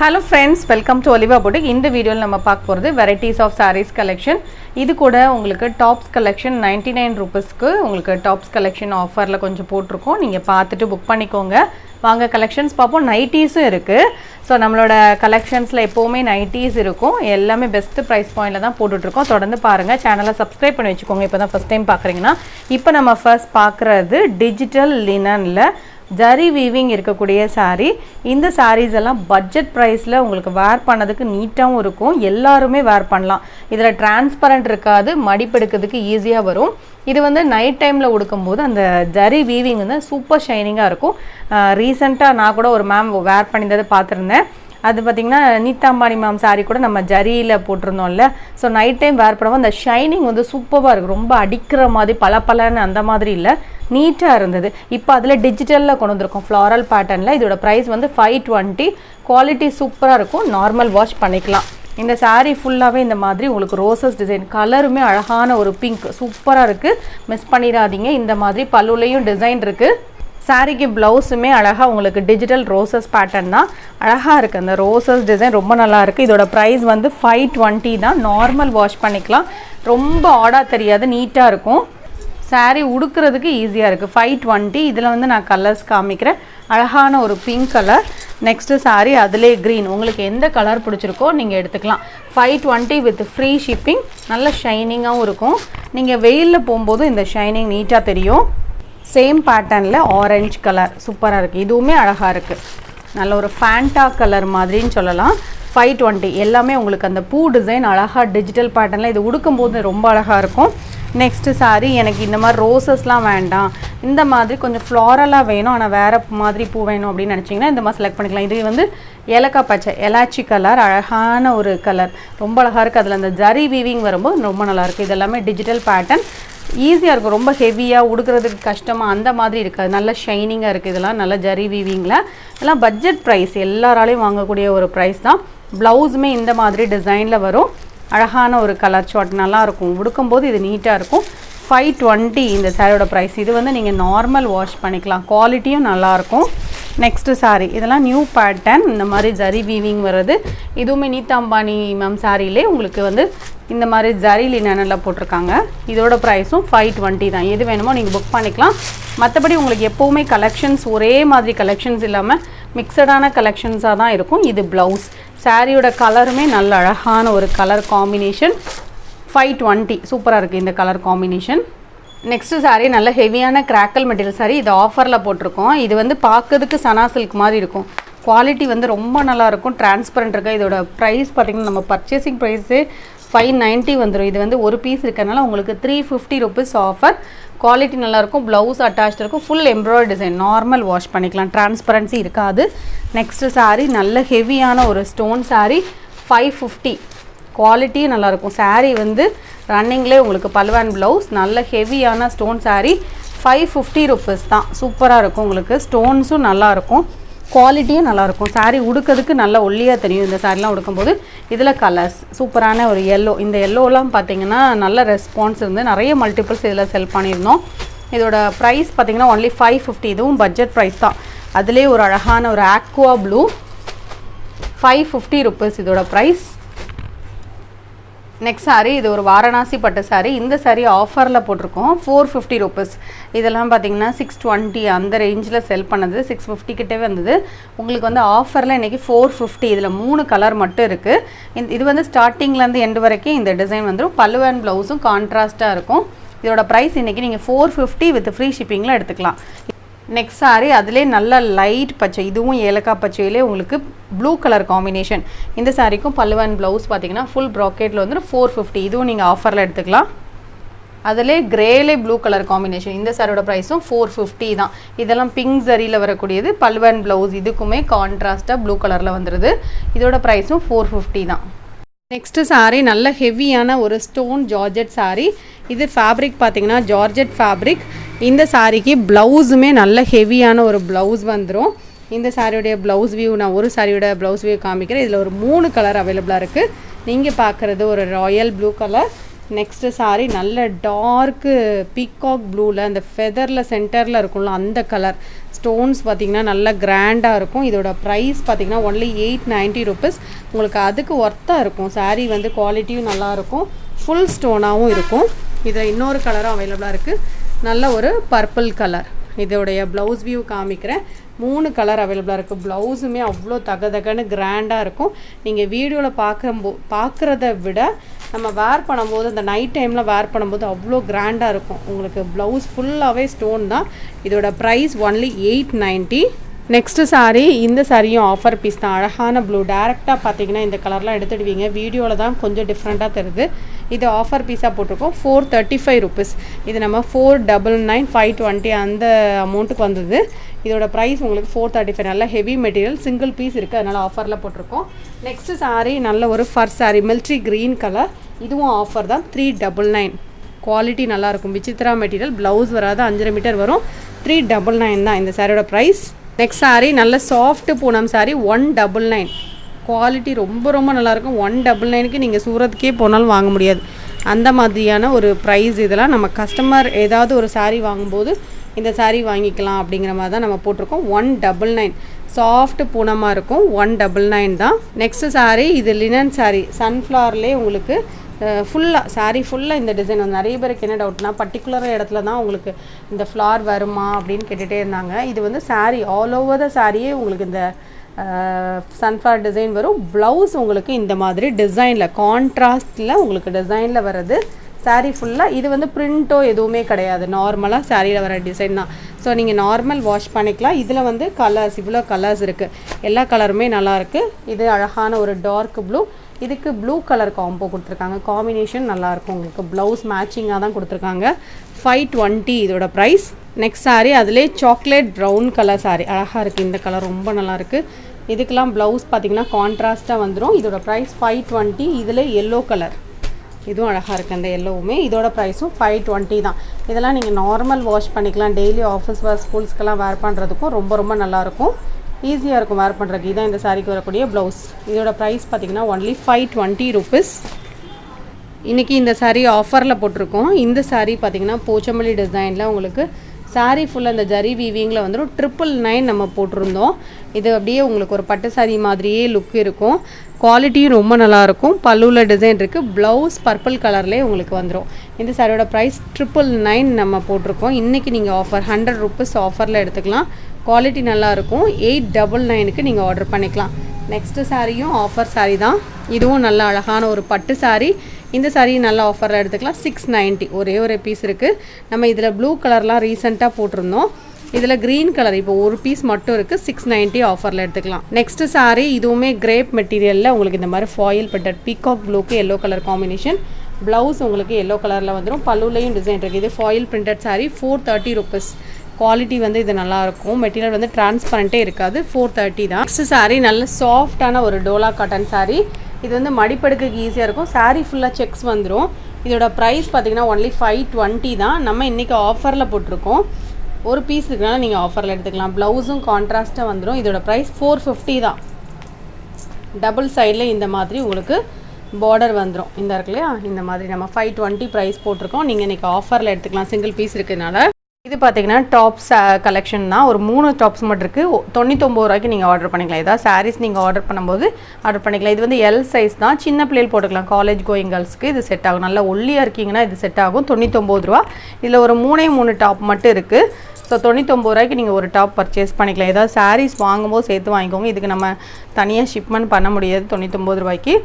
Hello friends, welcome to Oliva Boutique. In this video, we will talk about varieties of sarees collection. This is tops collection 99 rupees. Tops collection offer la konjam potrukkom. Neenga paathittu book pannikonga. Vaanga collections paapom nighties irukku. So nammaloda collections la eppome nighties irukum. Ellame best price point la dhaan potutrukkom. Thodandu paarenga. Channel la subscribe panni vechukonga. Ipo dhaan first time paakreenga. Ipo nama first paakradhu digital linen la zari weaving இருக்கக்கூடிய saree. இந்த sarees எல்லாம் budget பிரைஸ்ல உங்களுக்கு வேர் பண்ணதுக்கு நீட்டாவும் இருக்கும். எல்லாரும் வேர் பண்ணலாம். இதுல டிரான்ஸ்பரண்ட் இருக்காது, மடிப்பெடுக்கிறதுக்கு ஈஸியா வரும். இது வந்து நைட் டைம்ல உடுக்கும்போது அந்த ஜரி வீவிங் வந்து சூப்பர் ஷைனிங்கா இருக்கும். ரீசன்ட்டா நான் கூட ஒரு மேம் வேர் பண்ணியதை பார்த்திருந்தேன். அது பாத்தீங்கன்னா நீதா அம்பானி மேம் saree கூட நம்ம ஜரியில போட்டுறோம்ல. சோ நைட் டைம் வேர் பண்ணும்போது அந்த ஷைனிங் வந்து சூப்பரா இருக்கு. ரொம்ப அடிக்கிற மாதிரி பளபளன்னு அந்த மாதிரி இல்ல. நீட்டா இருந்தது. இப்போ அதுல டிஜிட்டல்ல கொண்டு வந்திருக்கோம் ஃப்ளோரல் பேட்டர்ன்ல. இதோட பிரைஸ் வந்து 520. குவாலிட்டி சூப்பரா இருக்கும். நார்மல் வாஷ் பண்ணிக்கலாம். இந்த saree ஃபுல்லாவே இந்த மாதிரி உங்களுக்கு ரோசஸ் டிசைன், கலருமே அழகான ஒரு பிங்க் சூப்பரா இருக்கு. மிஸ் பண்ணிராதீங்க. இந்த மாதிரி பல்லுலயும் டிசைன் இருக்கு. சாரிக்கு ப்ளவுஸுமே அழகா உங்களுக்கு டிஜிட்டல் ரோசஸ் பேட்டர்ன் தான். அழகா இருக்கு. அந்த ரோசஸ் டிசைன் ரொம்ப நல்லா இருக்கு. இதோட பிரைஸ் வந்து 520 தான். நார்மல் வாஷ் பண்ணிக்கலாம். ரொம்ப ஆடா தெரியாது, நீட்டா இருக்கும். saree உடுக்கிறதுக்கு ஈஸியா இருக்கு. 520. இதுல வந்து நான் கலர்ஸ் காமிக்கிறேன். அழகான ஒரு பிங்க் கலர். நெக்ஸ்ட் saree அதிலே green. உங்களுக்கு எந்த கலர் பிடிச்சிருக்கோ நீங்க எடுத்துக்கலாம். 520 வித் ஃப்ரீ ஷிப்பிங். நல்ல ஷைனிங்காவும் இருக்கும். நீங்க வெயில்ல போயும்போது இந்த ஷைனிங் நீட்டா தெரியும். சேம் பேட்டர்ன்ல ஆரஞ்சு கலர் சூப்பரா இருக்கு. இதுவுமே அழகா இருக்கு. நல்ல ஒரு ஃபேண்டா கலர் மாதிரின்னு சொல்லலாம். 520. எல்லாமே உங்களுக்கு அந்த பூ டிசைன் அழகா டிஜிட்டல் பேட்டர்ன்ல இது உடுக்கும்போது ரொம்ப அழகா இருக்கும். நெக்ஸ்ட் saree எனக்கு இந்த மாதிரி ரோசஸ்லாம் வேண்டாம், இந்த மாதிரி கொஞ்சம் ஃப்ளாரலா வேணும், ஆனா வேற மாதிரி பூ வேணும் அப்படின்னு நினைச்சீங்கன்னா இந்த மாதிரி செலக்ட் பண்ணிக்கலாம். இது வந்து ஏலக்காய் பச்சை எலாச்சி கலர், அழகான ஒரு கலர், ரொம்ப அழகா இருக்கு. அதுல அந்த ஜரி வீவிங் வரும்போது ரொம்ப நல்லா இருக்கு. இது எல்லாமே டிஜிட்டல் பேட்டர்ன். ஈஸியா இருக்கும். ரொம்ப ஹெவியா உடுக்கிறதுக்கு கஷ்டமா அந்த மாதிரி இருக்காது. நல்ல ஷைனிங்கா இருக்கு. இதெல்லாம் நல்ல ஜரி வீவிங்ல. இதெல்லாம் பட்ஜெட் பிரைஸ், எல்லாராலையும் வாங்கக்கூடிய ஒரு பிரைஸ் தான். ப்ளவுஸுமே இந்த மாதிரி டிசைன்ல வரும். அழகான ஒரு கலர் சார்ட் நல்லா இருக்கும். உடுக்கும்போது இது நீட்டா இருக்கும். 520 இந்த சாரியோட பிரைஸ். இது வந்து நீங்க நார்மல் வாஷ் பண்ணிக்கலாம். குவாலிட்டியும் நல்லா இருக்கும். நெக்ஸ்ட் saree இதெல்லாம் நியூ பேட்டர்ன். இந்த மாதிரி ஜரி வீவிங் வருது. இதுவுமே நீதா அம்பானி மேம் சாரியிலே உங்களுக்கு வந்து இந்த மாதிரி ஜரி லினன்ல போட்டிருக்காங்க. இதோட பிரைஸும் 520 தான். எது வேணுமோ நீங்க புக் பண்ணிக்கலாம். மற்றபடி உங்களுக்கு எப்பவுமே கலெக்ஷன்ஸ் ஒரே மாதிரி கலெக்ஷன்ஸ் இல்லாம மிக்சடான கலெக்ஷன்ஸா தான் இருக்கும். இது பிளவுஸ். சாரியோட கலருமே நல்ல அழகான ஒரு கலர் காம்பினேஷன். 520 சூப்பரா இருக்கு இந்த கலர் காம்பினேஷன். நெக்ஸ்ட் saree நல்ல ஹெவியான கிராக்கல் மெட்டீரியல் saree. இது ஆஃபர்ல போட்டிருக்கோம். இது வந்து பார்க்கிறதுக்கு சனா சில்க் மாதிரி இருக்கும். குவாலிட்டி வந்து ரொம்ப நல்லா இருக்கும். டிரான்ஸ்பரண்ட் இருக்கு. இதோட பிரைஸ் பாத்தீங்கன்னா நம்ம பர்ச்சேசிங் பிரைஸ் 590 வந்துரும். இது வந்து ஒரு பீஸ் இருக்கறனால உங்களுக்கு 350 rupees ஆஃபர். குவாலிட்டி நல்லா இருக்கும். ப்ளவுஸ் அட்டாச்ட் இருக்கும். Full embroidery design. Normal wash பண்ணிக்கலாம். டிரான்ஸ்பரன்சி இருக்காது. நெக்ஸ்ட் saree நல்ல ஹெவியான ஒரு ஸ்டோன் saree. 550. குவாலிட்டி நல்லா இருக்கும். saree வந்து ரன்னிங்லே உங்களுக்கு பல்வான் ப்ளவுஸ். நல்ல ஹெவியான ஸ்டோன் saree. 550 rupees தான். சூப்பரா இருக்கும். உங்களுக்கு ஸ்டோன்ஸும் நல்லா இருக்கும். குவாலிட்டியும் நல்லா இருக்கும். saree உடுக்கிறதுக்கு நல்ல ஒல்லியா தெரியும். இந்த சாரிலாம் உடுக்கும்போது இதுல கலர்ஸ் சூப்பரான ஒரு yellow. இந்த yellowலாம் பாத்தீங்கன்னா நல்ல ரெஸ்பான்ஸ் இருந்து நிறைய மல்டிபிள்ஸ் இதுல செல் பண்ணிருந்தோம். இதோட பிரைஸ் பாத்தீங்கன்னா only 550. இதுவும் பட்ஜெட் பிரைஸ் தான். அதிலே ஒரு அழகான ஒரு aqua blue. 550 rupees இதோட பிரைஸ். நெக்ஸ்ட் saree இது ஒரு வாரணாசி பட்டு saree. இந்த saree ஆஃபர்ல போட்டிருக்கோம். 450 rupees. இதெல்லாம் பாத்தீங்கன்னா 620 அந்த ரேஞ்சில செல் பண்ணது. 650 கிட்டவே வந்தது. உங்களுக்கு வந்து ஆஃபர்ல இன்னைக்கு 450. இதுல 3 கலர் மட்டும் இருக்கு. இது வந்து ஸ்டார்டிங்ல இருந்து எண்ட் வரைக்கும் இந்த டிசைன் வந்துரும். பல்லு அண்ட் ப்ளவுஸும் கான்ட்ராஸ்டா இருக்கும். இதோட பிரைஸ் இன்னைக்கு நீங்க 450 வித் ஃப்ரீ ஷிப்பிங்ல எடுத்துக்கலாம். நெக்ஸ்ட் saree அதிலே நல்ல லைட் பச்சை. இதுவும் ஏலக்காய் பச்சையிலே உங்களுக்கு ப்ளூ கலர் காம்பினேஷன். இந்த சாரிக்கும் பல்லு அண்ட் ப்ளவுஸ் பாத்தீங்கன்னா ஃபுல் ப்ராக்கெட்ல வந்து 450. இதுவும் நீங்க ஆஃபர்ல எடுத்துக்கலாம். அதிலே கிரேலே ப்ளூ கலர் காம்பினேஷன். இந்த சாரியோட பிரைஸும் 450 தான். இதெல்லாம் பிங்க் ஜரியில வரக்கூடியது. பல்லு அண்ட் ப்ளவுஸ் இதுக்குமே கான்ட்ராஸ்டா ப்ளூ கலர்ல வந்துருது. இதோட பிரைஸும் 450 தான். நெக்ஸ்ட் saree நல்ல ஹெவியான ஒரு ஸ்டோன் ஜார்ஜெட் saree. இது ஃபேப்ரிக் பாத்தீங்கன்னா ஜார்ஜெட் ஃபேப்ரிக். இந்த சாரிக்கு ப்ளவுஸுமே நல்ல ஹெவியான ஒரு ப்ளவுஸ் வந்துரும். இந்த சாரியோட ப்ளவுஸ் வியூ நான் ஒரு சாரியோட ப்ளவுஸ் வியூ காமிக்கிறேன். இதுல ஒரு 3 கலர் அவைலபிளா இருக்கு. நீங்க பார்க்கிறது ஒரு Royal blue colour. Next sari நல்ல டார்க்கு பீகாக் ப்ளூவில் அந்த ஃபெதரில் சென்டரில் இருக்கும்ல அந்த கலர் ஸ்டோன்ஸ் பார்த்திங்கன்னா நல்லா கிராண்டாக இருக்கும். இதோட ப்ரைஸ் பார்த்திங்கன்னா ஒன்லி 890 rupees. உங்களுக்கு அதுக்கு ஒர்த்தாக இருக்கும். சாரீ வந்து குவாலிட்டியும் நல்லாயிருக்கும், ஃபுல் ஸ்டோனாகவும் இருக்கும். இதில் இன்னொரு கலரும் அவைலபிளாக இருக்குது, நல்ல ஒரு பர்பிள் கலர். இதோடைய ப்ளவுஸ் வியூ காமிக்கிறேன். 3 கலர் அவைலபிளாக இருக்குது. ப்ளவுஸுமே அவ்வளோ தகன்னு கிராண்டாக இருக்கும். நீங்கள் வீடியோவில் பார்க்குறத விட நம்ம வேர் பண்ணும்போது அந்த நைட் டைமில் வேர் பண்ணும்போது அவ்வளோ கிராண்டாக இருக்கும். உங்களுக்கு ப்ளவுஸ் ஃபுல்லாகவே ஸ்டோன் தான். இதோட ப்ரைஸ் ஒன்லி 890. நெக்ஸ்ட்டு சாரீ, இந்த சாரியும் ஆஃபர் பீஸ் தான். அழகான ப்ளூ, டேரெக்டாக பார்த்தீங்கன்னா இந்த கலர்லாம் எடுத்துடுவீங்க, வீடியோவில் தான் கொஞ்சம் டிஃப்ரெண்ட்டாக தெரியுது. இது ஆஃபர் பீஸாக போட்டிருக்கோம், 435 rupees. இது நம்ம 499 520 அந்த அமௌண்ட்டுக்கு வந்தது. இதோட ப்ரைஸ் உங்களுக்கு 435. நல்ல ஹெவி மெட்டீரியல், சிங்கிள் பீஸ் இருக்குது, அதனால் ஆஃபரில் போட்டிருக்கோம். நெக்ஸ்ட்டு சாரீ நல்ல ஒரு ஃபர் சாரீ, மில்ட்ரி க்ரீன் கலர். இதுவும் ஆஃபர் தான், 399. குவாலிட்டி நல்லாயிருக்கும், விசித்ரா மெட்டீரியல். ப்ளவுஸ் வராது, 5.5 மீட்டர் வரும். 399 தான் இந்த சாரியோட ப்ரைஸ். நெக்ஸ்ட் சாரீ நல்ல சாஃப்ட் பூனம் சாரீ, 199. குவாலிட்டி ரொம்ப நல்லாயிருக்கும். 199க்கு நீங்கள் சூரத்துக்கே போனாலும் வாங்க முடியாது, அந்த மாதிரியான ஒரு ப்ரைஸ். இதெல்லாம் நம்ம கஸ்டமர் ஏதாவது ஒரு சாரீ வாங்கும்போது இந்த சாரீ வாங்கிக்கலாம் அப்படிங்கிற மாதிரி தான் நம்ம போட்டிருக்கோம். 199 சாஃப்ட் பூனமாக இருக்கும், 199 தான். நெக்ஸ்ட்டு சாரீ, இது லினன் சாரீ, சன்ஃப்ளவர்லேயே உங்களுக்கு ஃபுல்லாக சாரீ ஃபுல்லாக இந்த டிசைன் வந்து நிறைய பேருக்கு என்ன டவுட்னா பர்டிகுலர் இடத்துல தான் உங்களுக்கு இந்த ஃப்ளார் வருமா அப்படின்னு கேட்டுகிட்டே இருந்தாங்க. இது வந்து சாரீ ஆல் ஓவர் த சாரியே உங்களுக்கு இந்த சன்ஃப்ளவர் டிசைன் வரும். ப்ளவுஸ் உங்களுக்கு இந்த மாதிரி டிசைனில் கான்ட்ராஸ்டில் உங்களுக்கு டிசைனில் வர்றது சாரீ ஃபுல்லாக. இது வந்து பிரிண்ட்டோ எதுவுமே கிடையாது, நார்மலாக சாரியில் வர டிசைன் தான். ஸோ நீங்கள் நார்மல் வாஷ் பண்ணிக்கலாம். இதில் வந்து கலர்ஸ், இவ்வளோ கலர்ஸ் இருக்குது, எல்லா கலருமே நல்லாயிருக்கு. இது அழகான ஒரு டார்க் ப்ளூ, இதுக்கு ப்ளூ கலர் காம்போ கொடுத்துருக்காங்க, காம்பினேஷன் நல்லாயிருக்கும். உங்களுக்கு ப்ளவுஸ் மேட்சிங்காக தான் கொடுத்துருக்காங்க. 520 இதோட ப்ரைஸ். நெக்ஸ்ட் சாரீ அதிலே சாக்லேட் ப்ரௌன் கலர் சாரீ, அழகாக இருக்குது. இந்த கலர் ரொம்ப நல்லாயிருக்கு. இதுக்கெல்லாம் ப்ளவுஸ் பார்த்திங்கன்னா கான்ட்ராஸ்ட்டாக வந்துடும். இதோட ப்ரைஸ் 520. இதில் எல்லோ கலர், இதுவும் அழகாக இருக்குது, அந்த எல்லோவுமே. இதோட ப்ரைஸும் 520 தான். இதெல்லாம் நீங்கள் நார்மல் வாஷ் பண்ணிக்கலாம், டெய்லி ஆஃபீஸ் வேர் ஸ்கூல்ஸ்க்கெல்லாம் வேர் பண்ணுறதுக்கும் ரொம்ப நல்லாயிருக்கும், ஈஸியாக இருக்கும் வேர் பண்ணுறதுக்கு. இதுதான் இந்த சாரீக்கு வரக்கூடிய ப்ளவுஸ். இதோட ப்ரைஸ் பார்த்திங்கன்னா ஒன்லி 520 rupees. இன்றைக்கி இந்த சாரீ ஆஃபரில் போட்டிருக்கோம். இந்த சாரீ பார்த்திங்கன்னா போச்சம்பள்ளி டிசைனில் உங்களுக்கு சாரீ ஃபுல்லாக இந்த ஜரி வீவிங்கில் வந்துடும். 999 நம்ம போட்டிருந்தோம். இது அப்படியே உங்களுக்கு ஒரு பட்டு சாரீ மாதிரியே லுக் இருக்கும், குவாலிட்டியும் ரொம்ப நல்லாயிருக்கும். பல்லுவில் டிசைன் இருக்குது, ப்ளவுஸ் பர்பிள் கலர்லேயே உங்களுக்கு வந்துடும். இந்த சாரியோட ப்ரைஸ் 999 நம்ம போட்டிருக்கோம். இன்றைக்கி நீங்கள் ஆஃபர் 100 rupees ஆஃபரில் எடுத்துக்கலாம். குவாலிட்டி நல்லாயிருக்கும். 899க்கு நீங்கள் ஆர்டர் பண்ணிக்கலாம். நெக்ஸ்ட்டு சாரியும் ஆஃபர் சாரீ தான். இதுவும் நல்ல அழகான ஒரு பட்டு சாரீ. இந்த சாரீ நல்ல ஆஃபரில் எடுத்துக்கலாம். 690 ஒரே ஒரு பீஸ் இருக்குது. நம்ம இதில் ப்ளூ கலர்லாம் ரீசெண்டாக போட்டிருந்தோம். இதில் க்ரீன் கலர் இப்போ ஒரு பீஸ் மட்டும் இருக்குது, 690 ஆஃபரில் எடுத்துக்கலாம். நெக்ஸ்ட்டு சாரீ இதுவுமே கிரேப் மெட்டீரியலில் உங்களுக்கு இந்த மாதிரி ஃபாயில் பட்டட் பீகாக் ப்ளூக்கு எல்லோ கலர் காம்பினேஷன். ப்ளவுஸ் உங்களுக்கு எல்லோ கலரில் வந்துடும். பல்லுலையும் டிசைன் இருக்குது. இது foil printed sari, 430 rupees. Quality வந்து இது நல்லாயிருக்கும், மெட்டீரியல் வந்து டிரான்ஸ்பரண்ட்டே இருக்காது. 430 தான். நெக்ஸ்ட் சாரீ நல்ல சாஃப்டான ஒரு டோலா காட்டன் சாரீ. இது வந்து மடிப்படுக்கிறதுக்கு ஈஸியாக இருக்கும். சாரீ ஃபுல்லாக செக்ஸ் வந்துடும். இதோட ப்ரைஸ் பார்த்திங்கன்னா ஒன்லி 520 தான். நம்ம இன்றைக்கி ஆஃபரில் போட்டிருக்கோம். ஒரு பீஸ் இருக்குனால நீங்கள் ஆஃபரில் எடுத்துக்கலாம். ப்ளவுஸும் கான்ட்ராஸ்ட்டாக வந்துடும். இதோட ப்ரைஸ் 450 தான். டபுள் சைடில் இந்த மாதிரி உங்களுக்கு பார்டர் வந்துடும். இந்த இருக்கு இல்லையா, இந்த மாதிரி நம்ம 520 ப்ரைஸ் போட்டிருக்கோம். நீங்கள் இன்றைக்கி ஆஃபரில் எடுத்துக்கலாம், சிங்கிள் பீஸ் இருக்கிறதுனால. இது பார்த்தீங்கன்னா டாப்ஸ் கலெக்ஷன் தான். ஒரு 3 டாப்ஸ் மட்டும் இருக்குது. 99 ரூபாய்க்கு நீங்கள் ஆர்டர் பண்ணிக்கலாம். ஏதாவது சாரீஸ் நீங்கள் ஆர்டர் பண்ணும்போது ஆர்டர் பண்ணிக்கலாம். இது வந்து எல் சைஸ் தான், சின்ன பிள்ளைகள் போட்டுக்கலாம். காலேஜ் கோயிங் கேர்ள்ஸ்க்கு இது செட் ஆகும். நல்லா ஒல்லியாக இருக்கீங்கன்னா இது செட் ஆகும். 99 ரூபா. இதில் ஒரு 3 டாப் மட்டும் இருக்குது. ஸோ 99 ரூபாய்க்கு நீங்கள் ஒரு டாப் பர்ச்சேஸ் பண்ணிக்கலாம். ஏதாவது சாரீஸ் வாங்கும்போது சேர்த்து வாங்கிக்கோங்க. இதுக்கு நம்ம தனியாக ஷிப்மெண்ட் பண்ண முடியாது 99 ரூபாய்க்கு.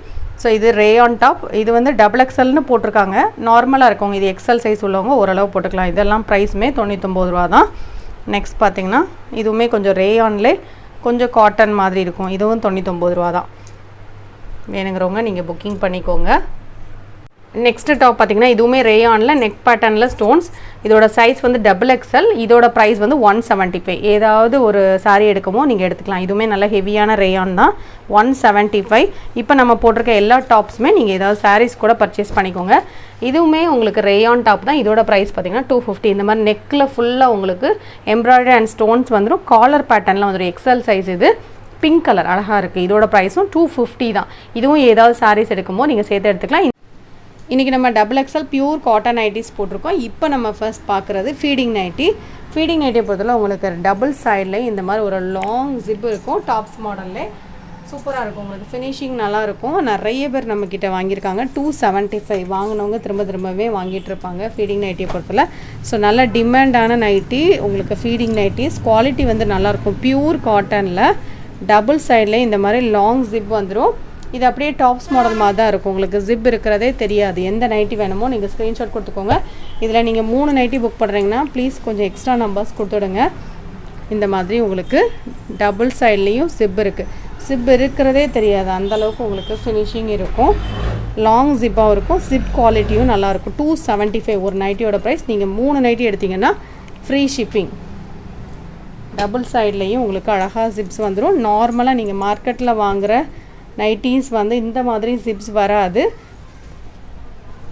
ஸோ இது ரேயான் டாப். இது வந்து XXLன்னு போட்டிருக்காங்க. நார்மலாக இருக்கவங்க, இது எக்ஸல் சைஸ் உள்ளவங்க ஓரளவு போட்டுக்கலாம். இதெல்லாம் ப்ரைஸுமே 99 ரூபா தான். நெக்ஸ்ட் பார்த்திங்கன்னா இதுவுமே கொஞ்சம் ரேயான்லே கொஞ்சம் காட்டன் மாதிரி இருக்கும். இதுவும் 99 ரூபா தான். வேணுங்கிறவங்க நீங்கள் புக்கிங் பண்ணிக்கோங்க. நெக்ஸ்ட் டாப் பார்த்திங்கன்னா இதுவுமே ரேயானில் நெக் பேட்டர்னில் ஸ்டோன்ஸ். இதோட சைஸ் வந்து XXL. இதோட ப்ரைஸ் வந்து 175. ஏதாவது ஒரு சாரீ எடுக்கமோ நீங்கள் எடுத்துக்கலாம். இதுவுமே நல்ல ஹெவியான ரேயான் தான், 175. இப்போ நம்ம போட்டிருக்க எல்லா டாப்ஸுமே நீங்கள் ஏதாவது சாரீஸ் கூட பர்ச்சேஸ் பண்ணிக்கோங்க. இதுவுமே உங்களுக்கு ரேயான் டாப் தான். இதோட ப்ரைஸ் பார்த்திங்கன்னா 250. இந்த மாதிரி நெக்கில் ஃபுல்லாக உங்களுக்கு எம்ப்ராய்டரி அண்ட் ஸ்டோன்ஸ் வந்துடும். காலர் பேட்டர்னில் வந்துடும். XL size. இது பிங்க் கலர் அழகாக இருக்குது. இதோட ப்ரைஸும் 250 தான். இதுவும் ஏதாவது சாரீஸ் எடுக்கும்போது நீங்கள் சேர்த்து எடுத்துக்கலாம். இன்றைக்கி நம்ம XXL பியூர் காட்டன் நைட்டிஸ் போட்டிருக்கோம். இப்போ நம்ம ஃபர்ஸ்ட் பார்க்குறது ஃபீடிங் நைட்டி. ஃபீடிங் நைட்டியை பொறுத்தவரை உங்களுக்கு டபுள் சைடில் இந்த மாதிரி ஒரு லாங் ஜிப் இருக்கும். டாப்ஸ் மாடல்லே சூப்பராக இருக்கும். உங்களுக்கு ஃபினிஷிங் நல்லாயிருக்கும். நிறைய பேர் நம்மக்கிட்ட வாங்கியிருக்காங்க. 275 வாங்கினவங்க திரும்பவே வாங்கிட்டு இருப்பாங்க ஃபீடிங் நைட்டியை பொறுத்தவரை. ஸோ நல்ல டிமாண்டான நைட்டி. உங்களுக்கு ஃபீடிங் நைட்டிஸ் குவாலிட்டி வந்து நல்லாயிருக்கும். பியூர் காட்டனில் டபுள் சைடில் இந்த மாதிரி லாங் ஜிப் வந்துடும். இது அப்படியே டாப்ஸ் மாடல் மாதிரி தான் இருக்கும். உங்களுக்கு ஜிப் இருக்கிறதே தெரியாது. எந்த நைட்டி வேணுமோ நீங்கள் ஸ்க்ரீன்ஷாட் கொடுத்துக்கோங்க. இதில் நீங்கள் 3 நைட்டி புக் பண்ணுறீங்கன்னா ப்ளீஸ் கொஞ்சம் எக்ஸ்ட்ரா நம்பர்ஸ் கொடுத்துடுங்க. இந்த மாதிரி உங்களுக்கு டபுள் சைட்லேயும் ஜிப் இருக்குது. ஜிப் இருக்கிறதே தெரியாது, அந்தளவுக்கு உங்களுக்கு ஃபினிஷிங் இருக்கும். லாங் ஜிப்பாகவும் இருக்கும். ஜிப் குவாலிட்டியும் நல்லாயிருக்கும். 275 ஒரு நைட்டியோட ப்ரைஸ். நீங்கள் 3 நைட்டி எடுத்திங்கன்னா ஃப்ரீ ஷிப்பிங். டபுள் சைட்லேயும் உங்களுக்கு அழகாக ஜிப்ஸ் வந்துடும். நார்மலாக நீங்கள் மார்க்கெட்டில் வாங்குகிற நைட்டிஸ் வந்து இந்த மாதிரி ஜிப்ஸ் வராது.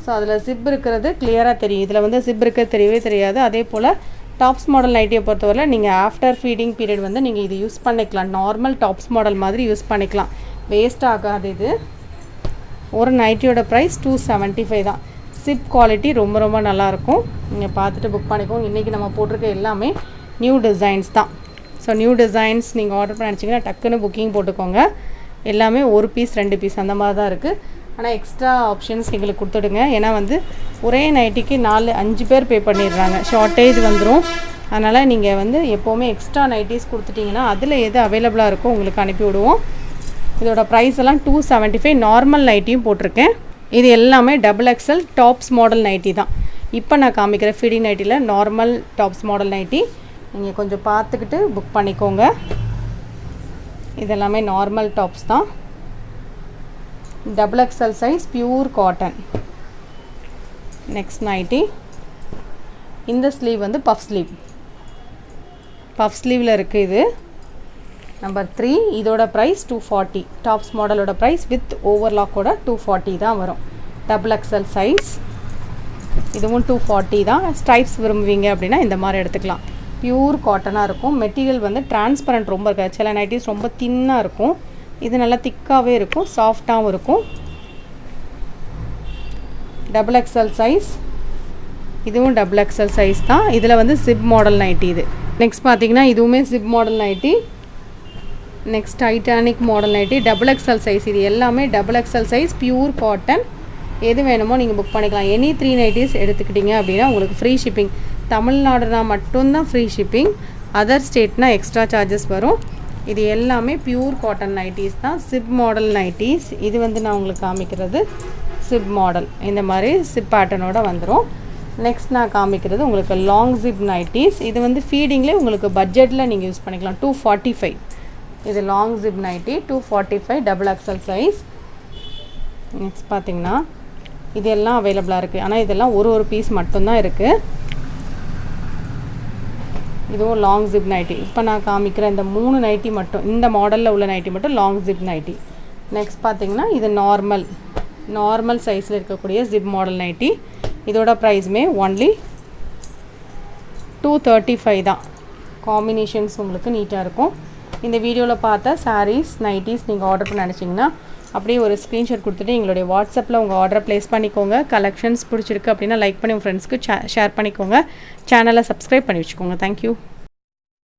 ஸோ அதில் ஜிப் இருக்கிறது கிளியராக தெரியும். இதில் வந்து ஜிப் இருக்கிறது தெரியவே தெரியாது. அதே போல் டாப்ஸ் மாடல் நைட்டியை பொறுத்தவரை நீங்கள் ஆஃப்டர் ஃபீடிங் பீரியட் வந்து நீங்கள் இது யூஸ் பண்ணிக்கலாம். நார்மல் டாப்ஸ் மாடல் மாதிரி யூஸ் பண்ணிக்கலாம். வேஸ்ட் ஆகாது. இது ஒரு நைட்டியோட ப்ரைஸ் 275 தான். ஜிப் குவாலிட்டி ரொம்ப நல்லாயிருக்கும். நீங்கள் பார்த்துட்டு புக் பண்ணிக்கோங்க. இன்றைக்கி நம்ம போட்டிருக்க எல்லாமே நியூ டிசைன்ஸ் தான். ஸோ நியூ டிசைன்ஸ் நீங்கள் ஆர்டர் பண்ணி நினச்சிங்கன்னா டக்குன்னு புக்கிங் போட்டுக்கோங்க. எல்லாமே 1 பீஸ் 2 பீஸ் அந்த மாதிரி தான் இருக்குது. ஆனால் எக்ஸ்ட்ரா ஆப்ஷன்ஸ் எங்களுக்கு கொடுத்துடுங்க. ஏன்னா வந்து ஒரே நைட்டிக்கு 4-5 பேர் பே பண்ணிடுறாங்க. ஷார்ட்டேஜ் வந்துடும். அதனால் நீங்கள் வந்து எப்போவுமே எக்ஸ்ட்ரா நைட்டிஸ் கொடுத்துட்டிங்கன்னா அதில் எது அவைலபிளாக இருக்கோ உங்களுக்கு அனுப்பி விடுவோம். இதோட ப்ரைஸ் எல்லாம் 275. நார்மல் நைட்டியும் போட்டிருக்கேன். இது எல்லாமே XXL டாப்ஸ் மாடல் நைட்டி தான். இப்போ நான் காமிக்கிற ஃபீடிங் நைட்டியில் நார்மல் டாப்ஸ் மாடல் நைட்டி. நீங்கள் கொஞ்சம் பார்த்துக்கிட்டு புக் பண்ணிக்கோங்க. இதெல்லாமே நார்மல் டாப்ஸ் தான். XXL size pure cotton. Next nighty. இந்த ஸ்லீவ் வந்து பஃப் ஸ்லீவில் இருக்குது. இது நம்பர் 3. இதோட ப்ரைஸ் 240. டாப்ஸ் மாடலோட ப்ரைஸ் வித் ஓவர்லாக்கோட 240 தான் வரும். XXL size. இதுவும் 240 தான். ஸ்ட்ரைப்ஸ் விரும்புவீங்க அப்படின்னா இந்த மாதிரி எடுத்துக்கலாம். பியூர் காட்டனாக இருக்கும். மெட்டீரியல் வந்து டிரான்ஸ்பரண்ட் ரொம்ப இருக்காது. சில நைட்டிஸ் ரொம்ப தின்னாக இருக்கும். இது நல்லா திக்காகவே இருக்கும். சாஃப்டாகவும் இருக்கும். XXL size. இதுவும் XXL சைஸ் தான். இதில் வந்து ஜிப் மாடல் நைட்டி. இது நெக்ஸ்ட் பார்த்தீங்கன்னா இதுவுமே zip model nightie. Next Titanic model nightie. XXL size. இது எல்லாமே XXL சைஸ் பியூர் காட்டன். எது வேணுமோ நீங்கள் புக் பண்ணிக்கலாம். எனி 3 நைட்டிஸ் எடுத்துக்கிட்டிங்க அப்படின்னா உங்களுக்கு ஃப்ரீ ஷிப்பிங். தமிழ்நாடுனா மட்டும்தான் ஃப்ரீ ஷிப்பிங். அதர் ஸ்டேட்னா எக்ஸ்ட்ரா சார்ஜஸ் வரும். இது எல்லாமே பியூர் காட்டன் நைட்டிஸ் தான். Zip model nighties. இது வந்து நான் உங்களுக்கு காமிக்கிறது ஜிப் மாடல். இந்த மாதிரி ஜிப் பேட்டர்னோட வந்துடும். நெக்ஸ்ட் நான் காமிக்கிறது உங்களுக்கு லாங் ஜிப் நைட்டிஸ். இது வந்து ஃபீடிங்லேயே உங்களுக்கு பட்ஜெட்டில் நீங்கள் யூஸ் பண்ணிக்கலாம். 245. இது long zip nighty 245 XXL size. Next பார்த்தீங்கன்னா இது எல்லாம் அவைலபிளாக இருக்குது. ஆனால் இதெல்லாம் ஒரு பீஸ் மட்டும்தான் இருக்குது. இதுவும் லாங் ஜிப் நைட்டி. இப்போ நான் காமிக்கிற இந்த 3 நைட்டி மட்டும், இந்த மாடலில் உள்ள நைட்டி மட்டும் லாங் ஜிப் நைட்டி. நெக்ஸ்ட் பார்த்தீங்கன்னா இது நார்மல் சைஸில் இருக்கக்கூடிய ஜிப் மாடல் நைட்டி. இதோட ப்ரைஸுமே ஒன்லி 235 தான். காம்பினேஷன்ஸ் உங்களுக்கு நீட்டாக இருக்கும். இந்த வீடியோவில் பார்த்த சாரீஸ் நைட்டிஸ் நீங்கள் ஆர்டர் பண்ண நினச்சிங்கன்னா அப்படியே ஒரு ஸ்க்ரீன்ஷாட் கொடுத்துட்டு எங்களுடைய வாட்ஸ்அப்பில் உங்கள் ஆர்டரை ப்ளேஸ் பண்ணிக்கோங்க. கலெக்ஷன்ஸ் பிடிச்சிருக்கு அப்படின்னா லைக் பண்ணி உங்கள் ஃப்ரெண்ட்ஸ்க்கு ஷேர் பண்ணிக்கோங்க. சேனலை சப்ஸ்கிரைப் பண்ணி வச்சுக்கோங்க. தேங்க்யூ.